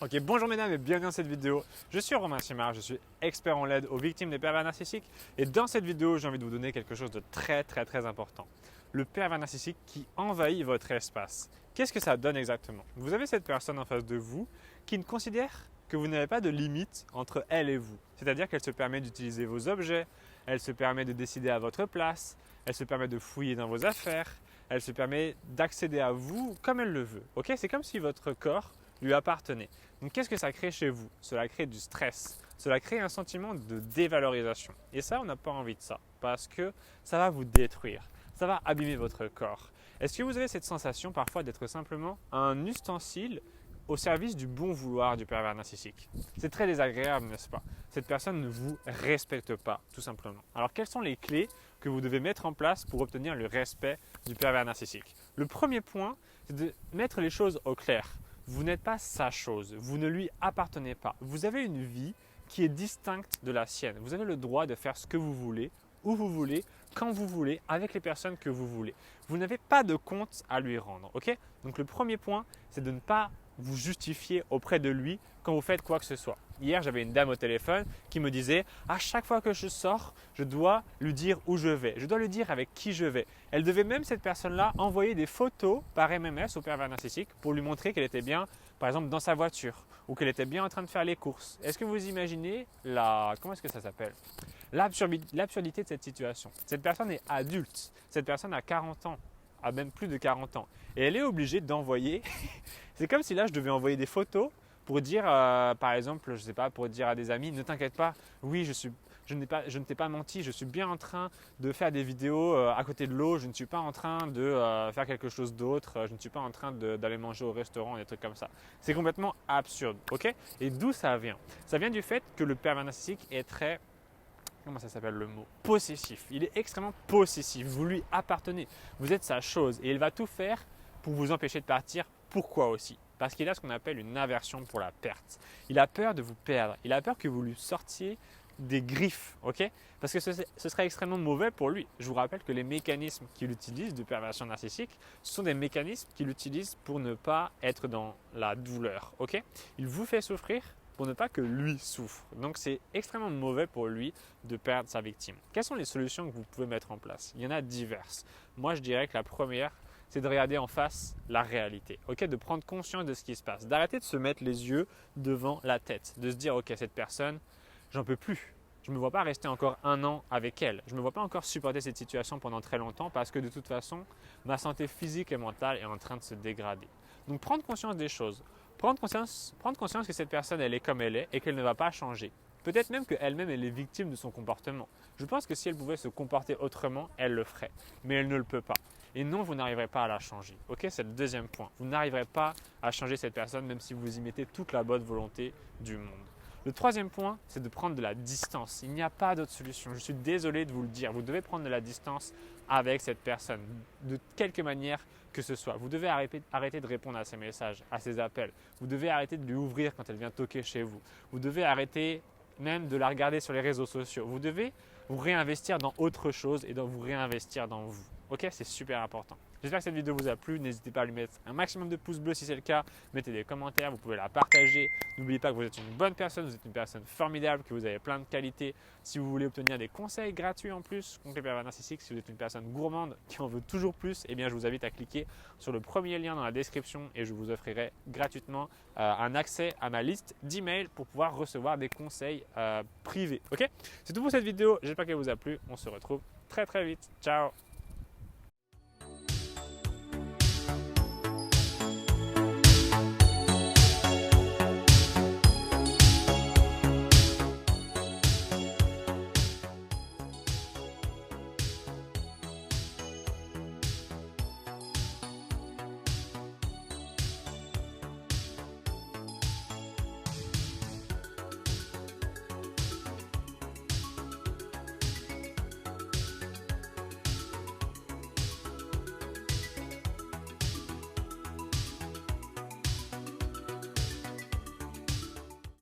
Ok, bonjour mesdames et bienvenue dans cette vidéo. Je suis Romain Simard, je suis expert en aide aux victimes des pervers narcissiques et dans cette vidéo, j'ai envie de vous donner quelque chose de très important. Le pervers narcissique qui envahit votre espace. Qu'est-ce que ça donne exactement? Vous avez cette personne en face de vous qui ne considère que vous n'avez pas de limite entre elle et vous. C'est-à-dire qu'elle se permet d'utiliser vos objets, elle se permet de décider à votre place, elle se permet de fouiller dans vos affaires, elle se permet d'accéder à vous comme elle le veut. Ok, c'est comme si votre corps lui appartenait. Donc qu'est-ce que ça crée chez vous? Cela crée du stress, cela crée un sentiment de dévalorisation. Et ça, on n'a pas envie de ça parce que ça va vous détruire, ça va abîmer votre corps. Est-ce que vous avez cette sensation parfois d'être simplement un ustensile au service du bon vouloir du pervers narcissique? C'est très désagréable, n'est-ce pas? Cette personne ne vous respecte pas, tout simplement. Alors quelles sont les clés que vous devez mettre en place pour obtenir le respect du pervers narcissique? Le premier point, c'est de mettre les choses au clair. Vous n'êtes pas sa chose, vous ne lui appartenez pas. Vous avez une vie qui est distincte de la sienne. Vous avez le droit de faire ce que vous voulez, où vous voulez, quand vous voulez, avec les personnes que vous voulez. Vous n'avez pas de compte à lui rendre. Ok? Donc le premier point, c'est de ne pas vous justifier auprès de lui quand vous faites quoi que ce soit. Hier, j'avais une dame au téléphone qui me disait « À chaque fois que je sors, je dois lui dire où je vais. Je dois lui dire avec qui je vais. » Elle devait même, cette personne-là, envoyer des photos par MMS au pervers narcissique pour lui montrer qu'elle était bien, par exemple, dans sa voiture ou qu'elle était bien en train de faire les courses. Est-ce que vous imaginez comment est-ce que ça s'appelle? L'absurdité de cette situation. Cette personne est adulte. Cette personne a 40 ans, a même plus de 40 ans. Et elle est obligée d'envoyer… C'est comme si là, je devais envoyer des photos pour dire, par exemple, je ne sais pas, pour dire à des amis, ne t'inquiète pas, oui, je ne t'ai pas menti, je suis bien en train de faire des vidéos à côté de l'eau, je ne suis pas en train de faire quelque chose d'autre, je ne suis pas en train d'aller manger au restaurant, des trucs comme ça. C'est complètement absurde, ok? Et d'où ça vient? Ça vient du fait que le pervers narcissique est très… Comment ça s'appelle le mot? Possessif. Il est extrêmement possessif. Vous lui appartenez. Vous êtes sa chose et il va tout faire pour vous empêcher de partir. Pourquoi aussi? Parce qu'il a ce qu'on appelle une aversion pour la perte. Il a peur de vous perdre. Il a peur que vous lui sortiez des griffes, ok? Parce que ce serait extrêmement mauvais pour lui. Je vous rappelle que les mécanismes qu'il utilise de perversion narcissique, ce sont des mécanismes qu'il utilise pour ne pas être dans la douleur, ok? Il vous fait souffrir pour ne pas que lui souffre. Donc c'est extrêmement mauvais pour lui de perdre sa victime. Quelles sont les solutions que vous pouvez mettre en place? Il y en a diverses. Moi je dirais que la première, c'est de regarder en face la réalité, ok, de prendre conscience de ce qui se passe, d'arrêter de se mettre les yeux devant la tête, de se dire ok, cette personne, j'en peux plus. Je ne me vois pas rester encore un an avec elle. Je ne me vois pas encore supporter cette situation pendant très longtemps parce que de toute façon, ma santé physique et mentale est en train de se dégrader. Donc prendre conscience des choses. Prendre conscience que cette personne, elle est comme elle est et qu'elle ne va pas changer. Peut-être même qu'elle-même, elle est victime de son comportement. Je pense que si elle pouvait se comporter autrement, elle le ferait. Mais elle ne le peut pas. Et non, vous n'arriverez pas à la changer. Ok, c'est le deuxième point. Vous n'arriverez pas à changer cette personne même si vous y mettez toute la bonne volonté du monde. Le troisième point, c'est de prendre de la distance. Il n'y a pas d'autre solution. Je suis désolé de vous le dire. Vous devez prendre de la distance avec cette personne, de quelque manière que ce soit. Vous devez arrêter de répondre à ses messages, à ses appels. Vous devez arrêter de lui ouvrir quand elle vient toquer chez vous. Vous devez arrêter même de la regarder sur les réseaux sociaux. Vous devez vous réinvestir dans autre chose et vous réinvestir dans vous. Ok, c'est super important. J'espère que cette vidéo vous a plu. N'hésitez pas à lui mettre un maximum de pouces bleus si c'est le cas. Mettez des commentaires, vous pouvez la partager. N'oubliez pas que vous êtes une bonne personne, vous êtes une personne formidable, que vous avez plein de qualités. Si vous voulez obtenir des conseils gratuits en plus contre les pervers narcissiques, si vous êtes une personne gourmande qui en veut toujours plus, eh bien je vous invite à cliquer sur le premier lien dans la description et je vous offrirai gratuitement un accès à ma liste d'emails pour pouvoir recevoir des conseils privés. Ok, c'est tout pour cette vidéo. J'espère qu'elle vous a plu. On se retrouve très vite. Ciao!